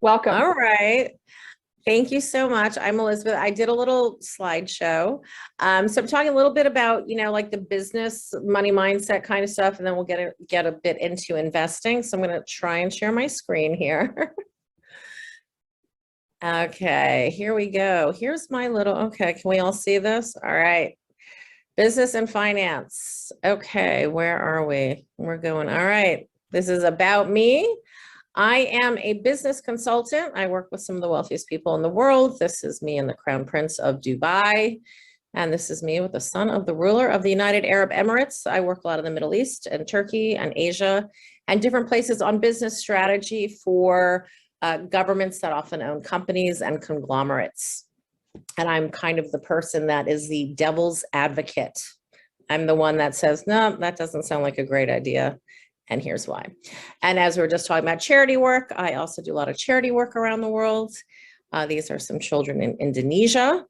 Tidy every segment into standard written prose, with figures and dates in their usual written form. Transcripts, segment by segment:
Welcome. All right. Thank you so much. I'm Elizabeth. I did a little slideshow. So I'm talking a little bit about, like the business money mindset kind of stuff, and then we'll get a bit into investing. So I'm going to try and share my screen here. Okay, here we go. Here's my little, okay, can we all see this? All right. Business and finance. Okay, where are we? We're going. All right. This is about me. I am a business consultant. I work with some of the wealthiest people in the world. This is me and the Crown Prince of Dubai. And this is me with the son of the ruler of the United Arab Emirates. I work a lot in the Middle East and Turkey and Asia and different places on business strategy for governments that often own companies and conglomerates. And I'm kind of the person that is the devil's advocate. I'm the one that says, no, that doesn't sound like a great idea. And here's why. And as we were just talking about charity work, I also do a lot of charity work around the world. These are some children in Indonesia.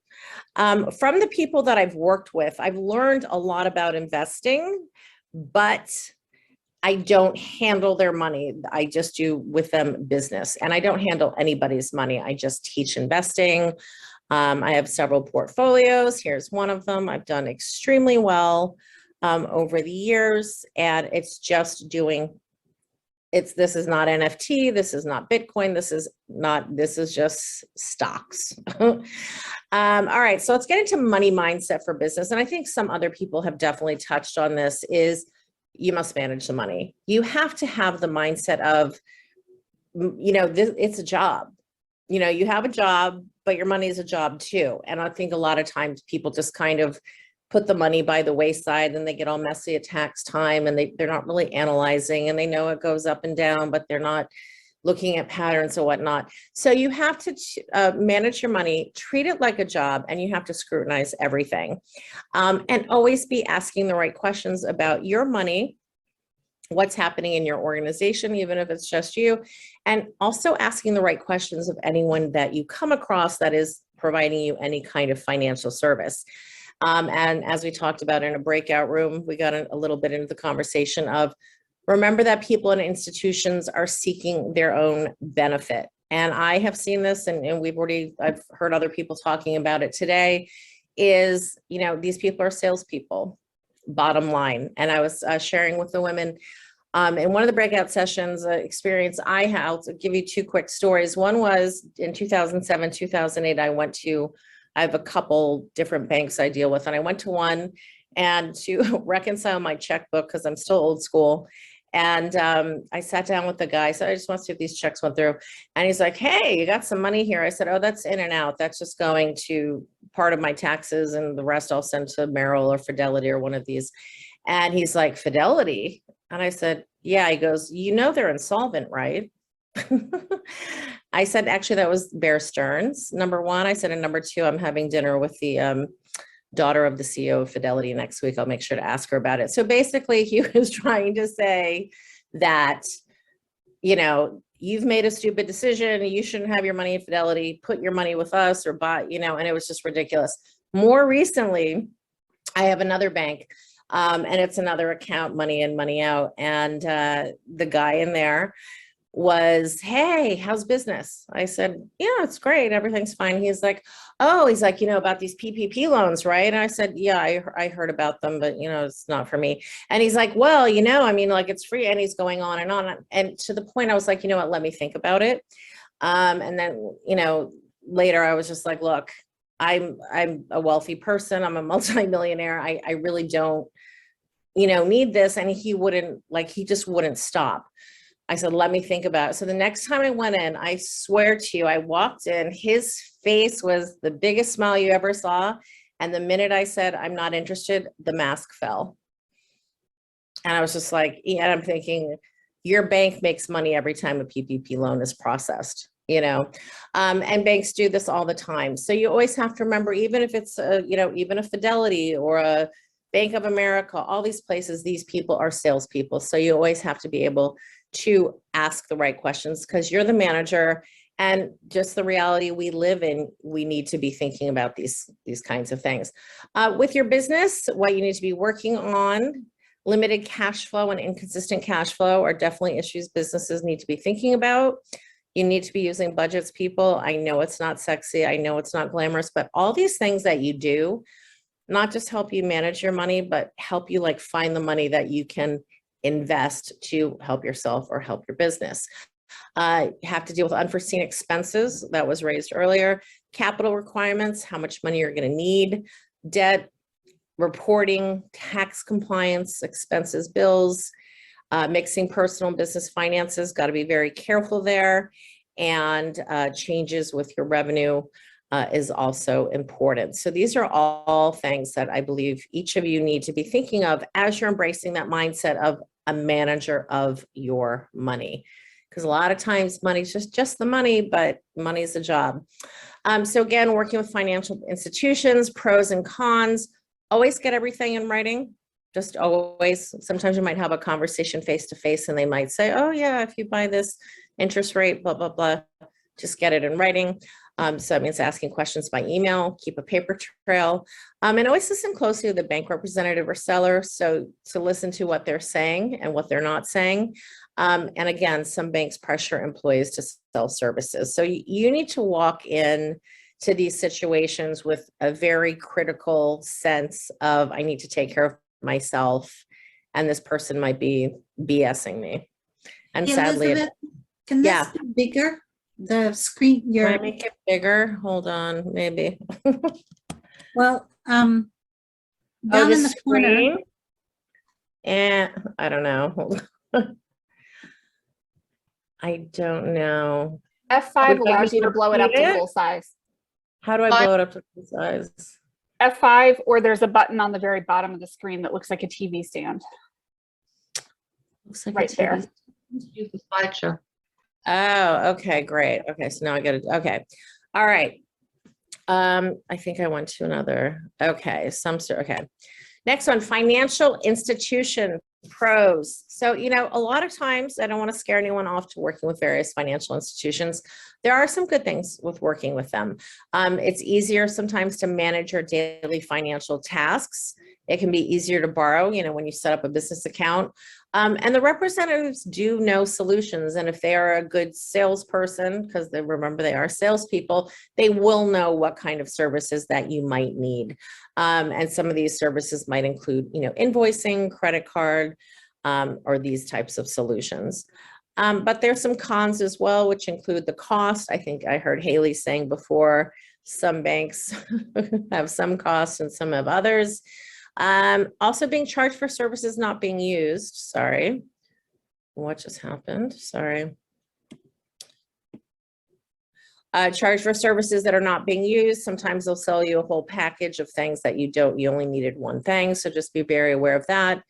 From the people that I've worked with, I've learned a lot about investing, but I don't handle their money. I just do with them business. And I don't handle anybody's money. I just teach investing. I have several portfolios. Here's one of them. I've done extremely well over the years, and it's just doing, this is not NFT, this is not Bitcoin, this is just stocks. All right, so let's get into money mindset for business. And I think some other people have definitely touched on this, is you must manage the money. You have to have the mindset of, it's a job. You have a job, but your money is a job too. And I think a lot of times people just kind of put the money by the wayside, and they get all messy at tax time, and they're not really analyzing, and they know it goes up and down, but they're not looking at patterns or whatnot. So you have to manage your money, treat it like a job, and you have to scrutinize everything. And always be asking the right questions about your money, what's happening in your organization, even if it's just you, and also asking the right questions of anyone that you come across that is providing you any kind of financial service. And as we talked about in a breakout room, we got a little bit into the conversation of, remember that people and institutions are seeking their own benefit. And I have seen this, and I've heard other people talking about it today, is, these people are salespeople, bottom line. And I was sharing with the women in one of the breakout sessions, experience I had. I'll give you two quick stories. One was in 2007, 2008, I have a couple different banks I deal with, and I went to one and to reconcile my checkbook, because I'm still old school. And I sat down with the guy. So I just want to see if these checks went through. And he's like, hey, you got some money here. I said, oh, that's in and out. That's just going to part of my taxes, and the rest I'll send to Merrill or Fidelity or one of these. And he's like, Fidelity? And I said, yeah. He goes, they're insolvent, right? I said, actually, that was Bear Stearns, number one. I said, and number two, I'm having dinner with the daughter of the CEO of Fidelity next week. I'll make sure to ask her about it. So basically, he was trying to say that, you've made a stupid decision. You shouldn't have your money in Fidelity. Put your money with us, or buy, and it was just ridiculous. More recently, I have another bank, and it's another account, money in, money out. And the guy in there was, hey, how's business? I said, yeah, it's great. Everything's fine. He's like, about these PPP loans, right? And I said, yeah, I heard about them, but, it's not for me. And he's like, well, it's free. And he's going on. And to the point, I was like, what, let me think about it. And then, later I was just like, look, I'm a wealthy person. I'm a multimillionaire. I really don't, need this. And he just wouldn't stop. I said, let me think about it. So the next time I went in, I swear to you, I walked in, his face was the biggest smile you ever saw. And the minute I said, I'm not interested, the mask fell. And I was just like, and I'm thinking, your bank makes money every time a PPP loan is processed, and banks do this all the time. So you always have to remember, even if it's, even a Fidelity or a Bank of America, all these places, these people are salespeople. So you always have to be able to ask the right questions, because you're the manager, and just the reality we live in, we need to be thinking about these kinds of things. With your business, what you need to be working on, limited cash flow and inconsistent cash flow are definitely issues businesses need to be thinking about. You need to be using budgets, people. I know it's not sexy. I know it's not glamorous, but all these things that you do, not just help you manage your money, but help you like find the money that you can invest to help yourself or help your business. You have to deal with unforeseen expenses that was raised earlier, capital requirements, how much money you're going to need, debt, reporting, tax compliance, expenses, bills, mixing personal and business finances, got to be very careful there. And changes with your revenue is also important. So these are all things that I believe each of you need to be thinking of as you're embracing that mindset of a manager of your money. Because a lot of times money's just the money, but money's the job. So again, working with financial institutions, pros and cons, always get everything in writing. Just always, sometimes you might have a conversation face to face and they might say, oh yeah, if you buy this interest rate, blah, blah, blah, just get it in writing. So that means asking questions by email, keep a paper trail, and always listen closely to the bank representative or seller. So to listen to what they're saying and what they're not saying. And again, some banks pressure employees to sell services. So you need to walk in to these situations with a very critical sense of, I need to take care of myself, and this person might be BSing me. And Hey, sadly, Elizabeth, can this be bigger? The screen, can I make it bigger? Hold on, maybe. well, down Oh, in the corner. screen? And I don't know. Hold on. I don't know. F5 Would you like allows me you to blow it up repeat to full size. How do I blow it up to full size? F5, or there's a button on the very bottom of the screen that looks like a TV stand. Looks like Right there. Use the slideshow. Oh, okay, great. Okay, so now I got it. Okay. All right. I think I went to another. Okay, okay. Next one, financial institution pros. So, a lot of times I don't want to scare anyone off to working with various financial institutions. There are some good things with working with them. It's easier sometimes to manage your daily financial tasks. It can be easier to borrow, when you set up a business account. And the representatives do know solutions. And if they are a good salesperson, because remember they are salespeople, they will know what kind of services that you might need. And some of these services might include, invoicing, credit card, or these types of solutions. But there's some cons as well, which include the cost. I think I heard Haley saying before, some banks have some costs and some have others. Also being charged for services not being used. Sorry. What just happened? Sorry. Charge for services that are not being used. Sometimes they'll sell you a whole package of things that you only needed one thing. So just be very aware of that.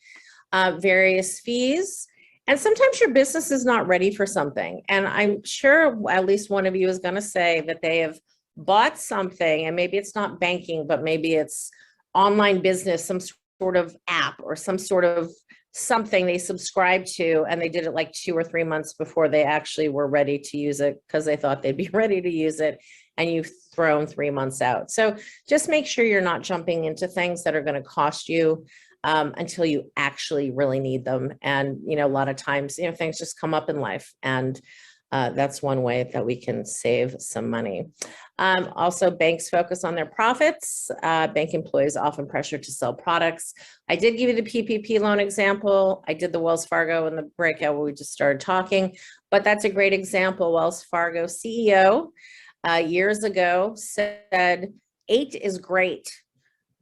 Various fees. And sometimes your business is not ready for something. And I'm sure at least one of you is going to say that they have bought something, and maybe it's not banking, but maybe it's online business, some sort of app or some sort of something they subscribed to, and they did it like 2 or 3 months before they actually were ready to use it because they thought they'd be ready to use it, and you've thrown 3 months out. So just make sure you're not jumping into things that are going to cost you until you actually really need them. And, a lot of times, things just come up in life, and that's one way that we can save some money. Also, banks focus on their profits. Bank employees often pressured to sell products. I did give you the PPP loan example. I did the Wells Fargo in the breakout where we just started talking, but that's a great example. Wells Fargo CEO years ago said, 8 is great.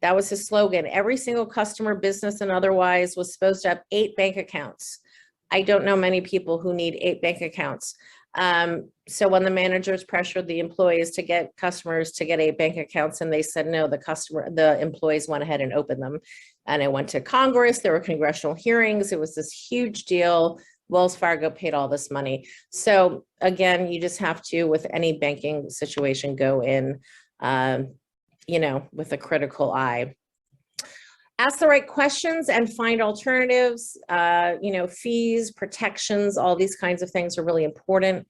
That was his slogan. Every single customer, business and otherwise, was supposed to have 8 bank accounts. I don't know many people who need 8 bank accounts. So when the managers pressured the employees to get customers to get 8 bank accounts, and they said no, the employees went ahead and opened them. And it went to Congress. There were congressional hearings. It was this huge deal. Wells Fargo paid all this money. So again, you just have to, with any banking situation, go in, with a critical eye. Ask the right questions and find alternatives. Fees, protections, all these kinds of things are really important.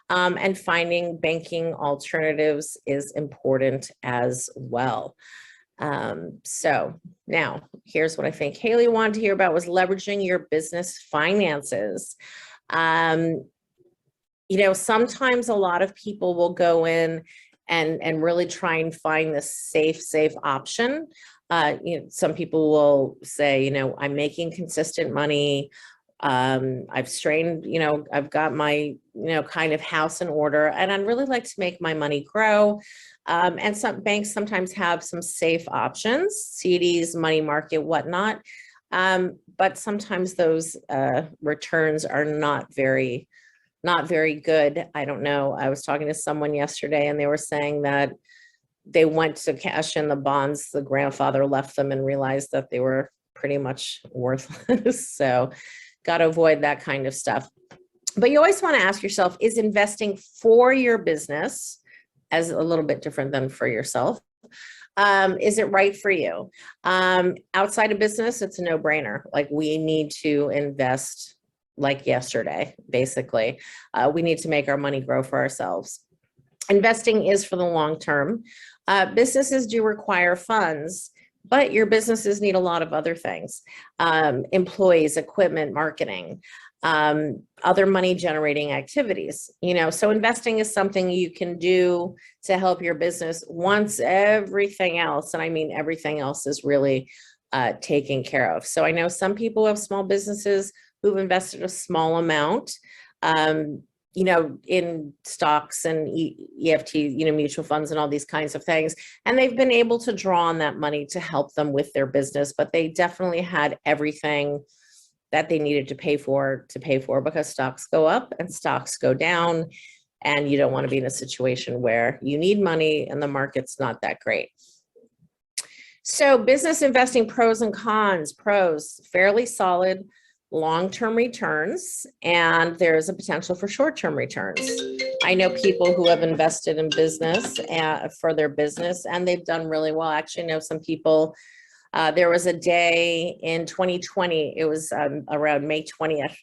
And finding banking alternatives is important as well. So now here's what I think Haley wanted to hear about, was leveraging your business finances. sometimes a lot of people will go in and really try and find the safe option. Some people will say, I'm making consistent money. I've strained, I've got my, kind of house in order, and I'd really like to make my money grow. And some banks sometimes have some safe options, CDs, money market, whatnot. But sometimes those returns are not very good. I don't know. I was talking to someone yesterday and they were saying that they went to cash in the bonds the grandfather left them and realized that they were pretty much worthless. So got to avoid that kind of stuff. But you always want to ask yourself, is investing for your business, as a little bit different than for yourself, is it right for you? Outside of business, it's a no-brainer. Like, we need to invest like yesterday, basically. We need to make our money grow for ourselves. Investing is for the long term. Businesses do require funds, but your businesses need a lot of other things. Employees, equipment, marketing, other money generating activities. So investing is something you can do to help your business once everything else, and I mean everything else, is really taken care of. So I know some people have small businesses who've invested a small amount, in stocks and EFT, mutual funds and all these kinds of things. And they've been able to draw on that money to help them with their business, but they definitely had everything that they needed to pay for because stocks go up and stocks go down. And you don't want to be in a situation where you need money and the market's not that great. So business investing pros and cons. Pros, fairly solid long-term returns, and there's a potential for short-term returns. I know people who have invested in business for their business, and they've done really well. Actually, I know some people, there was a day in 2020, it was around March 20th,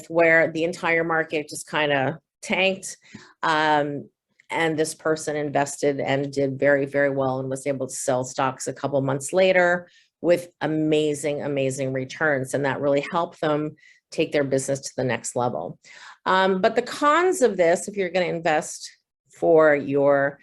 where the entire market just kind of tanked. And this person invested and did very, very well and was able to sell stocks a couple months later with amazing returns. And that really helped them take their business to the next level. But the cons of this, if you're going to invest for your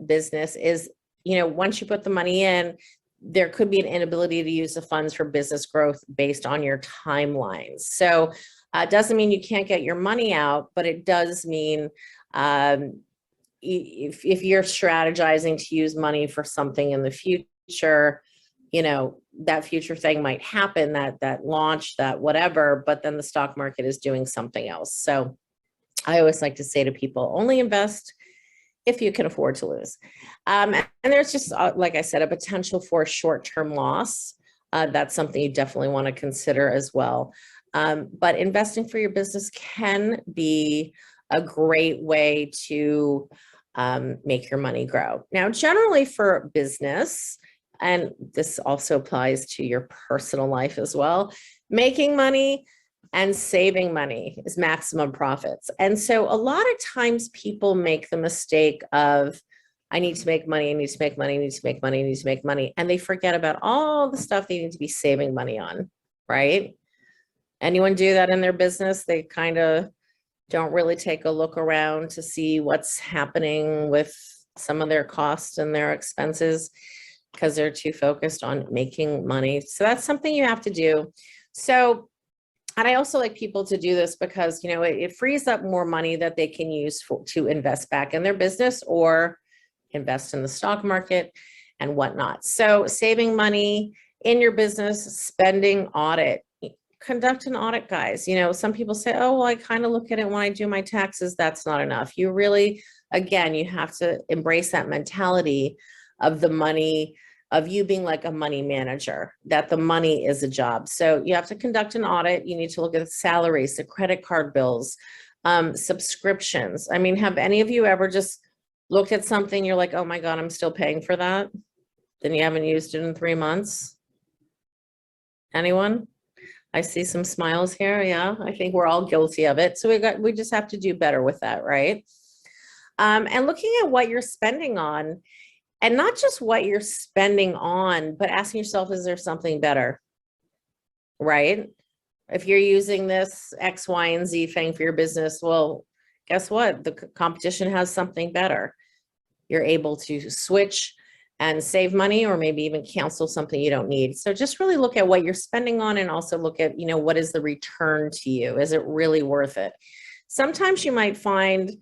business, is, once you put the money in, there could be an inability to use the funds for business growth based on your timelines. So it doesn't mean you can't get your money out, but it does mean if you're strategizing to use money for something in the future, that future thing might happen, that launch, that whatever, but then the stock market is doing something else. So I always like to say to people, only invest if you can afford to lose. And there's just, like I said, a potential for short-term loss. That's something you definitely want to consider as well. But investing for your business can be a great way to make your money grow. Now, generally for business, and this also applies to your personal life as well, making money and saving money is maximum profits. And so a lot of times people make the mistake of, I need to make money, I need to make money, I need to make money, I need to make money. And they forget about all the stuff they need to be saving money on, right? Anyone do that in their business? They kind of don't really take a look around to see what's happening with some of their costs and their expenses, because they're too focused on making money. So that's something you have to do. So, and I also like people to do this because, it frees up more money that they can use to invest back in their business or invest in the stock market and whatnot. So saving money in your business, spending audit, conduct an audit, guys. Some people say, oh, well, I kind of look at it when I do my taxes. That's not enough. You really, again, you have to embrace that mentality of the money, of you being like a money manager, that the money is a job. So you have to conduct an audit. You need to look at the salaries, the credit card bills, subscriptions. I mean, have any of you ever just looked at something, you're like, oh my God, I'm still paying for that? Then you haven't used it in 3 months? Anyone? I see some smiles here. Yeah, I think we're all guilty of it. So we just have to do better with that, right? And looking at what you're spending on, and not just what you're spending on, but asking yourself, is there something better, right? if you're using this X, Y, and Z thing for your business, well, guess what? The competition has something better. You're able to switch and save money, or maybe even cancel something you don't need. So just really look at what you're spending on, and also look at, what is the return to you? Is it really worth it? Sometimes you might find,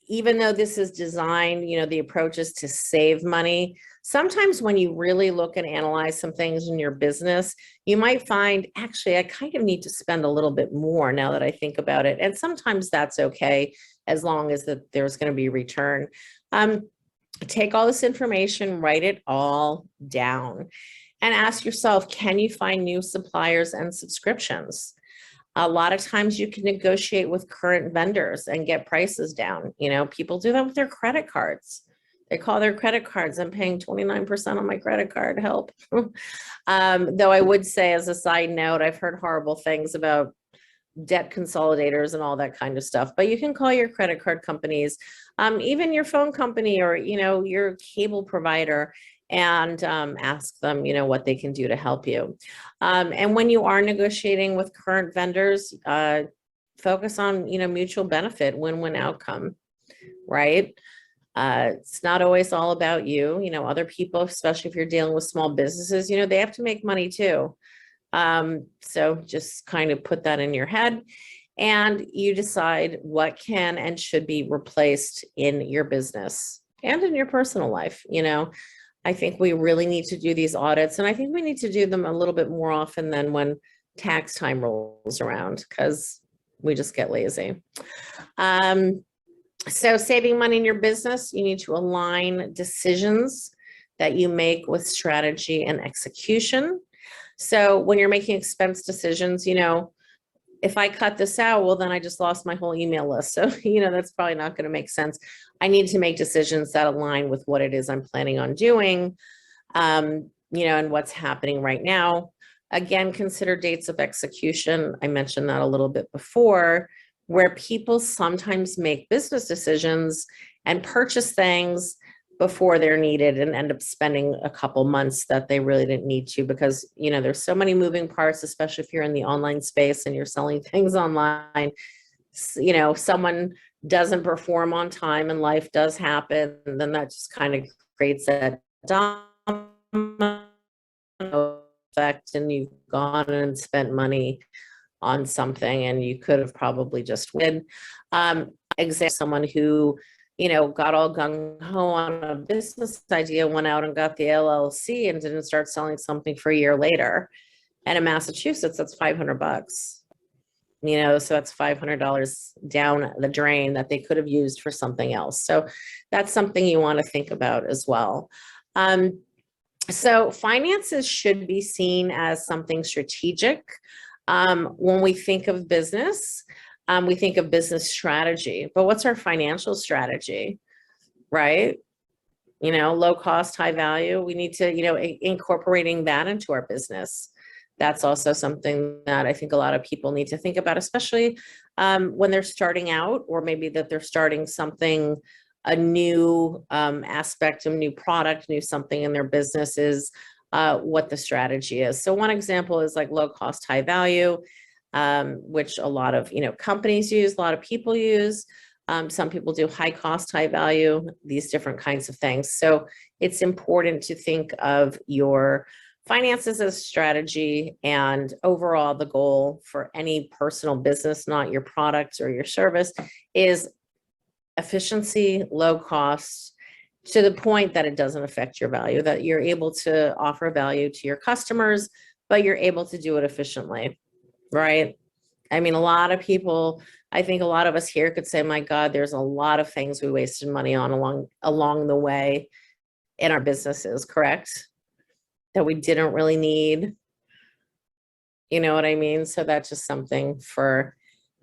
even though this is designed, the approach is to save money. Sometimes when you really look and analyze some things in your business, you might find, actually, I kind of need to spend a little bit more now that I think about it. And sometimes that's okay, as long as that there's going to be return. Take all this information, write it all down, and ask yourself, can you find new suppliers and subscriptions? A lot of times you can negotiate with current vendors and get prices down. People do that with their credit cards. They call their credit cards, I'm paying 29% on my credit card, help. Though I would say, as a side note, I've heard horrible things about debt consolidators and all that kind of stuff, but you can call your credit card companies, even your phone company, or, your cable provider, and ask them, what they can do to help you. And when you are negotiating with current vendors, focus on, mutual benefit, win-win outcome, right? It's not always all about you. Other people, especially if you're dealing with small businesses, they have to make money too. So just kind of put that in your head, and you decide what can and should be replaced in your business and in your personal life. I think we really need to do these audits, and I think we need to do them a little bit more often than when tax time rolls around, because we just get lazy. So saving money in your business, you need to align decisions that you make with strategy and execution. So when you're making expense decisions, if I cut this out, well, then I just lost my whole email list. So, that's probably not going to make sense. I need to make decisions that align with what it is I'm planning on doing, and what's happening right now. Again, consider dates of execution. I mentioned that a little bit before, where people sometimes make business decisions and purchase things before they're needed and end up spending a couple months that they really didn't need to, because there's so many moving parts, especially if you're in the online space and you're selling things online. Someone doesn't perform on time and life does happen, and then that just kind of creates that domino effect, and you've gone and spent money on something and you could have probably just win. Example, someone who got all gung-ho on a business idea, went out and got the LLC and didn't start selling something for a year later. And in Massachusetts, that's $500. So that's $500 down the drain that they could have used for something else. So that's something you want to think about as well. So finances should be seen as something strategic. When we think of business, we think of business strategy, but what's our financial strategy, right? Low cost, high value. We need to, incorporating that into our business. That's also something that I think a lot of people need to think about, especially when they're starting out, or maybe that they're starting something, a new aspect, a new product, new something in their business, is what the strategy is. So one example is like low cost, high value, which a lot of companies use, a lot of people use. Some people do high cost, high value, these different kinds of things. So it's important to think of your finances as strategy, and overall the goal for any personal business, not your product or your service, is efficiency, low cost, to the point that it doesn't affect your value, that you're able to offer value to your customers, but you're able to do it efficiently, right? I mean, a lot of people, I think a lot of us here could say, my God, there's a lot of things we wasted money on along the way in our businesses, correct? That we didn't really need. You know what I mean? So that's just something for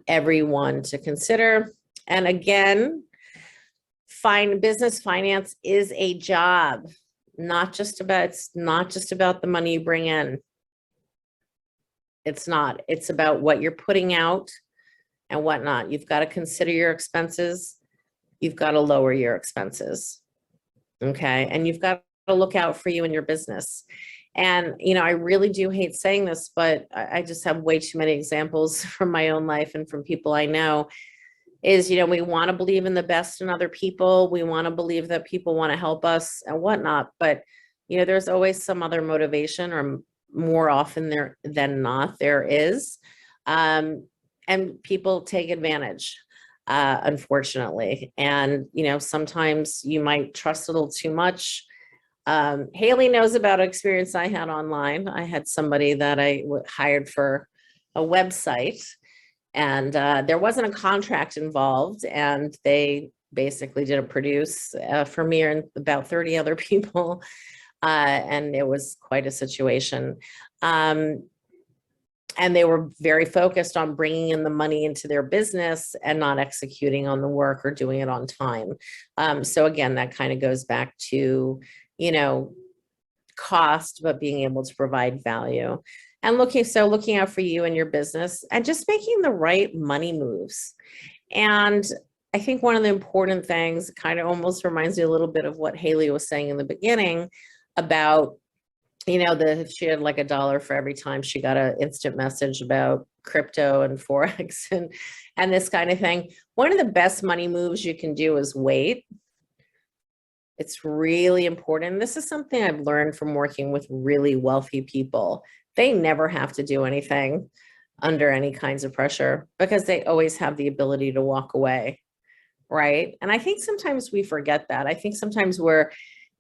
everyone to consider. And again, business finance is a job, it's not just about the money you bring in. It's about what you're putting out and whatnot. You've got to consider your expenses. You've got to lower your expenses. Okay. And you've got to look out for you and your business. And, you know, I really do hate saying this, but I just have way too many examples from my own life and from people I know is, you know, we want to believe in the best in other people. We want to believe that people want to help us and whatnot. But, you know, there's always some other motivation, or more often there than not, there is. And people take advantage, unfortunately. And, you know, sometimes you might trust a little too much. Haley knows about an experience I had online. I had somebody that I hired for a website, and there wasn't a contract involved, and they basically didn't produce for me and about 30 other people. And it was quite a situation. And they were very focused on bringing in the money into their business and not executing on the work or doing it on time. So again, that kind of goes back to, you know, cost, but being able to provide value. And looking out for you and your business and just making the right money moves. And I think one of the important things kind of almost reminds me a little bit of what Haley was saying in the beginning about, you know, she had like $1 for every time she got an instant message about crypto and Forex and this kind of thing. One of the best money moves you can do is wait. It's really important. This is something I've learned from working with really wealthy people. They never have to do anything under any kinds of pressure because they always have the ability to walk away, right? And I think sometimes we forget that. I think sometimes we're,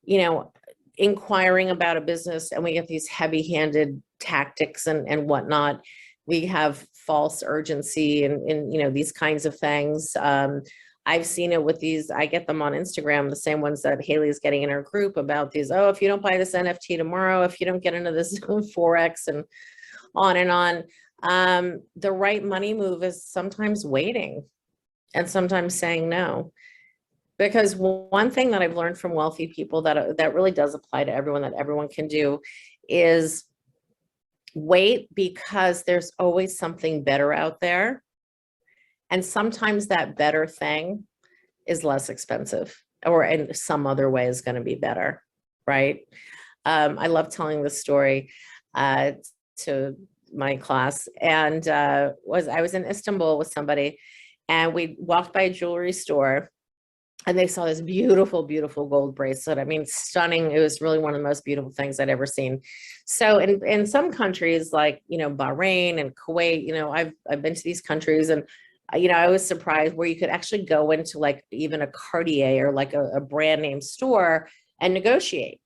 you know, inquiring about a business and we get these heavy-handed tactics and whatnot. We have false urgency and you know, these kinds of things. I've seen it with these, I get them on Instagram, the same ones that Haley's getting in her group about these, oh, if you don't buy this NFT tomorrow, if you don't get into this Forex and on and on. The right money move is sometimes waiting and sometimes saying no. Because one thing that I've learned from wealthy people that really does apply to everyone, that everyone can do, is wait, because there's always something better out there. And sometimes that better thing is less expensive or in some other way is going to be better, right? I love telling this story to my class. And I was in Istanbul with somebody and we walked by a jewelry store and they saw this beautiful, beautiful gold bracelet. I mean, stunning. It was really one of the most beautiful things I'd ever seen. So in some countries like, you know, Bahrain and Kuwait, you know, I've been to these countries and, you know, I was surprised where you could actually go into like even a Cartier or like a brand name store and negotiate.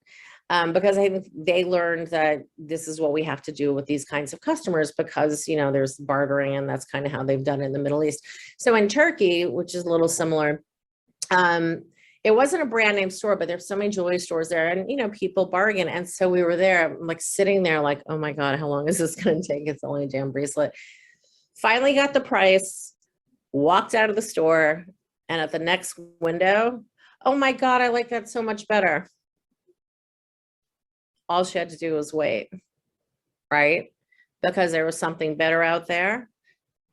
Because I think they learned that this is what we have to do with these kinds of customers because, you know, there's bartering and that's kind of how they've done it in the Middle East. So in Turkey, which is a little similar, it wasn't a brand name store, but there's so many jewelry stores there and, you know, people bargain. And so we were there like sitting there like, oh my God, how long is this going to take? It's only a damn bracelet. Finally got the price, walked out of the store, and at the next window, oh my God, I like that so much better. All she had to do was wait, right? Because there was something better out there.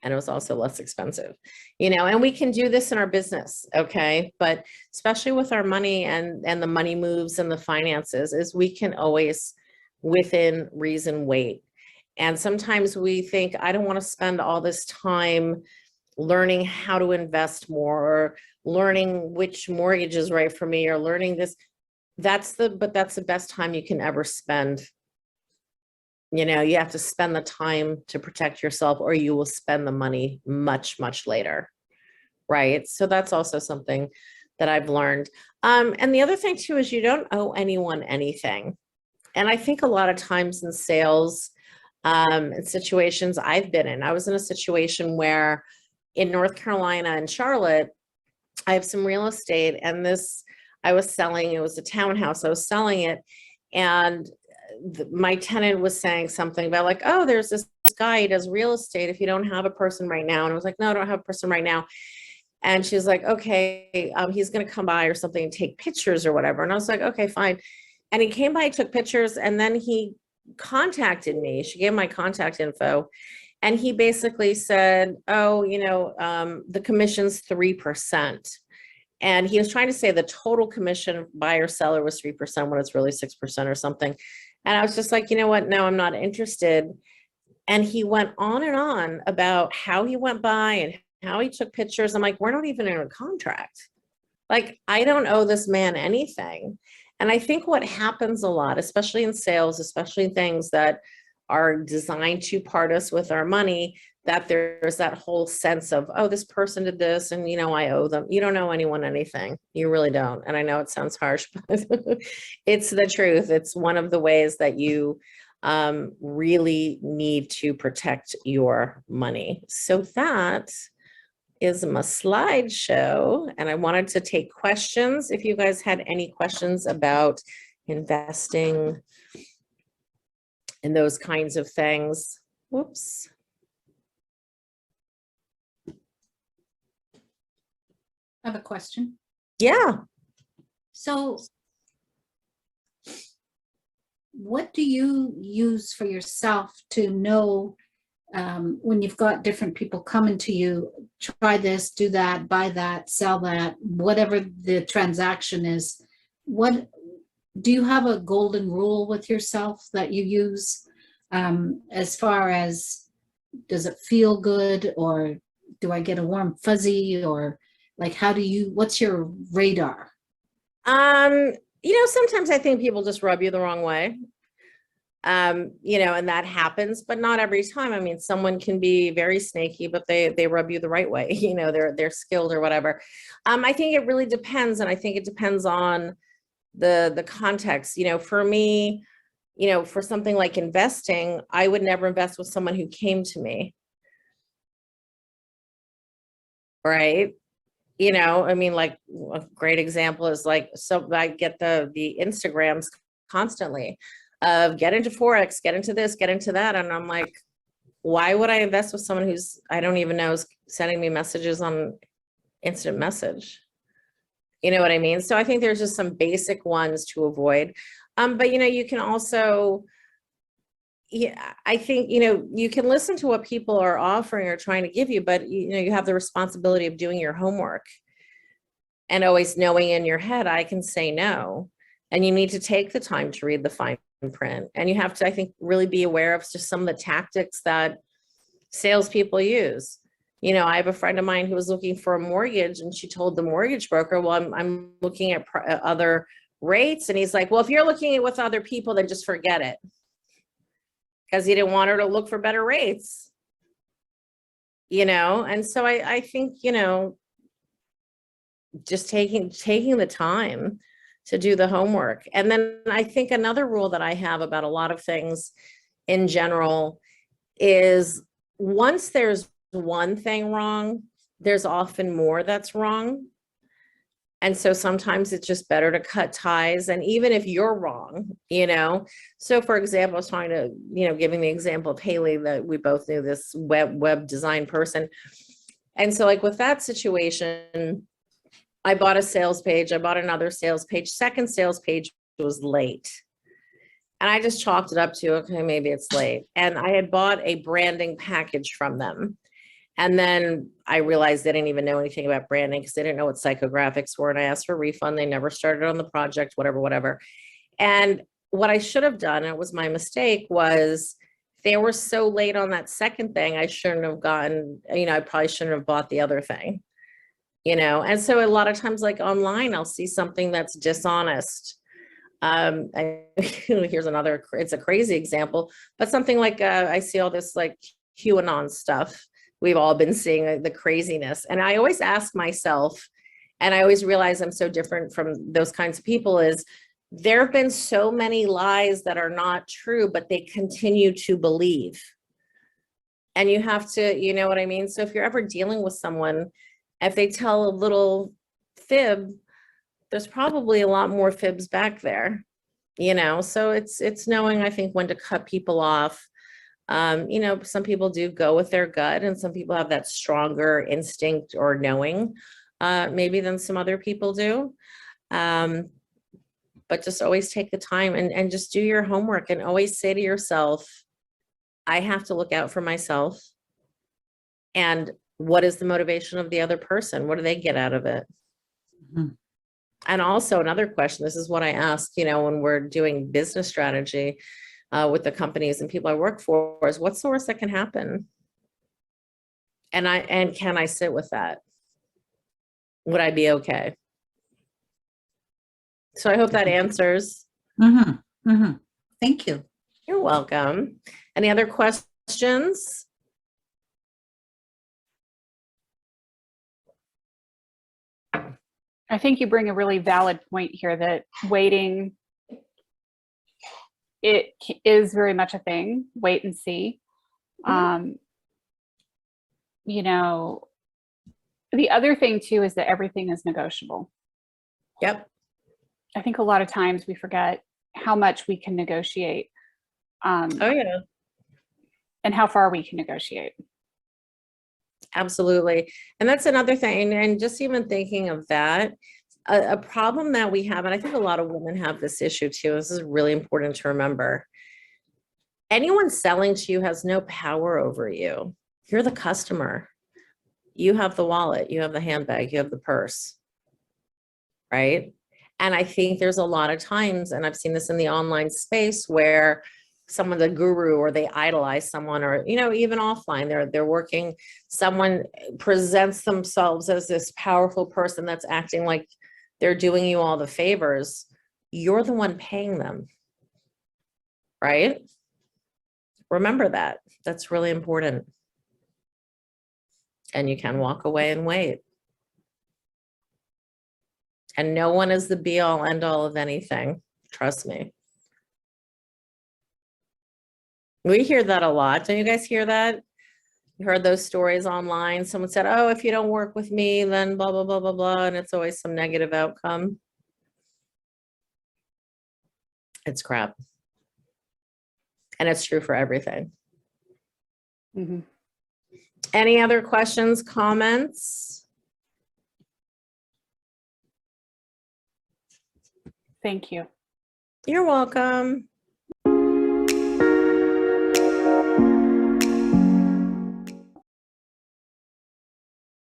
And it was also less expensive, you know, and we can do this in our business, okay? But especially with our money and the money moves and the finances is we can always, within reason, wait. And sometimes we think, I don't want to spend all this time learning how to invest more or learning which mortgage is right for me or learning this. But that's the best time you can ever spend. You know, you have to spend the time to protect yourself or you will spend the money much, much later, right? So that's also something that I've learned. And the other thing too is you don't owe anyone anything. And I think a lot of times in sales and situations I've been in, I was in a situation where in North Carolina and Charlotte, I have some real estate and I was selling, it was a townhouse, I was selling it. And my tenant was saying something about like, oh, there's this guy, he does real estate if you don't have a person right now. And I was like, no, I don't have a person right now. And she's like, okay, he's going to come by or something and take pictures or whatever. And I was like, okay, fine. And he came by, took pictures, and then he contacted me. She gave my contact info. And he basically said, oh, you know, the commission's 3%. And he was trying to say the total commission buyer seller was 3% when it's really 6% or something. And I was just like, you know what? No, I'm not interested. And he went on and on about how he went by and how he took pictures. I'm like, we're not even in a contract. Like, I don't owe this man anything. And I think what happens a lot, especially in sales, especially things that are designed to part us with our money, that there's that whole sense of, oh, this person did this and, you know, I owe them. You don't owe anyone anything. You really don't. And I know it sounds harsh, but it's the truth. It's one of the ways that you really need to protect your money. So that is my slideshow. And I wanted to take questions. If you guys had any questions about investing and those kinds of things. Whoops. I have a question. Yeah. So what do you use for yourself to know when you've got different people coming to you, try this, do that, buy that, sell that, whatever the transaction is? What do you have a golden rule with yourself that you use as far as, does it feel good, or do I get a warm fuzzy, or like, how do you, what's your radar? You know, sometimes I think people just rub you the wrong way. You know, and that happens, but not every time. I mean, someone can be very snaky, but they rub you the right way. You know, they're skilled or whatever. I think it really depends. And I think it depends on the context. You know, for me, you know, for something like investing, I would never invest with someone who came to me. Right. You know, I mean, like a great example is like, so I get the Instagrams constantly of get into Forex, get into this, get into that. And I'm like, why would I invest with someone who's, I don't even know, is sending me messages on instant message? You know what I mean? So I think there's just some basic ones to avoid. But, you know, you can also, yeah, I think, you know, you can listen to what people are offering or trying to give you, but, you know, you have the responsibility of doing your homework and always knowing in your head, I can say no. And you need to take the time to read the fine print. And you have to, I think, really be aware of just some of the tactics that salespeople use. You know, I have a friend of mine who was looking for a mortgage, and she told the mortgage broker, well, I'm looking at other rates. And he's like, well, if you're looking at with other people, then just forget it. Because he didn't want her to look for better rates. You know, and so I think, you know, just taking the time to do the homework. And then I think another rule that I have about a lot of things in general is once there's one thing wrong, there's often more that's wrong. And so sometimes it's just better to cut ties. And even if you're wrong, you know, so for example, I was trying to, you know, giving the example of Haley, that we both knew this web design person. And so like with that situation, I bought a sales page, I bought another sales page, second sales page was late. And I just chalked it up to, okay, maybe it's late. And I had bought a branding package from them. And then I realized they didn't even know anything about branding because they didn't know what psychographics were. And I asked for a refund. They never started on the project, whatever. And what I should have done, it was my mistake, was they were so late on that second thing, I shouldn't have gotten, you know, I probably shouldn't have bought the other thing. You know, and so a lot of times, like online, I'll see something that's dishonest. Here's another, it's a crazy example, but something like I see all this like QAnon stuff. We've all been seeing the craziness. And I always ask myself, and I always realize I'm so different from those kinds of people, is there have been so many lies that are not true, but they continue to believe. And you have to, you know what I mean? So if you're ever dealing with someone, if they tell a little fib, there's probably a lot more fibs back there, you know? So it's knowing, I think, when to cut people off. You know, some people do go with their gut, and some people have that stronger instinct or knowing, maybe than some other people do. But just always take the time and just do your homework, and always say to yourself, I have to look out for myself. And what is the motivation of the other person? What do they get out of it? Mhm. And also another question, this is what I ask, when we're doing business strategy with the companies and people I work for, is what's the worst that can happen? And can I sit with that? Would I be okay? So I hope that answers. Thank you. You're welcome. Any other questions? I think you bring a really valid point here that waiting, is very much a thing. Wait and see. You know, the other thing too is that everything is negotiable. Yep. I think a lot of times we forget how much we can negotiate. Oh yeah. And how far we can negotiate. Absolutely. And that's another thing. And just even thinking of that, a problem that we have, and I think a lot of women have this issue too, this is really important to remember. Anyone selling to you has no power over you. You're the customer. You have the wallet, you have the handbag, you have the purse, right? And I think there's a lot of times, and I've seen this in the online space, where someone's a guru or they idolize someone, or even offline, they're working, someone presents themselves as this powerful person that's acting like they're doing you all the favors. You're the one paying them, right? Remember that. That's really important. And you can walk away and wait. And no one is the be all end all of anything. Trust me. We hear that a lot. Don't you guys hear that? You heard those stories online. Someone said, oh, if you don't work with me, then blah, blah, blah, blah, blah. And it's always some negative outcome. It's crap. And it's true for everything. Mm-hmm. Any other questions, comments? Thank you. You're welcome.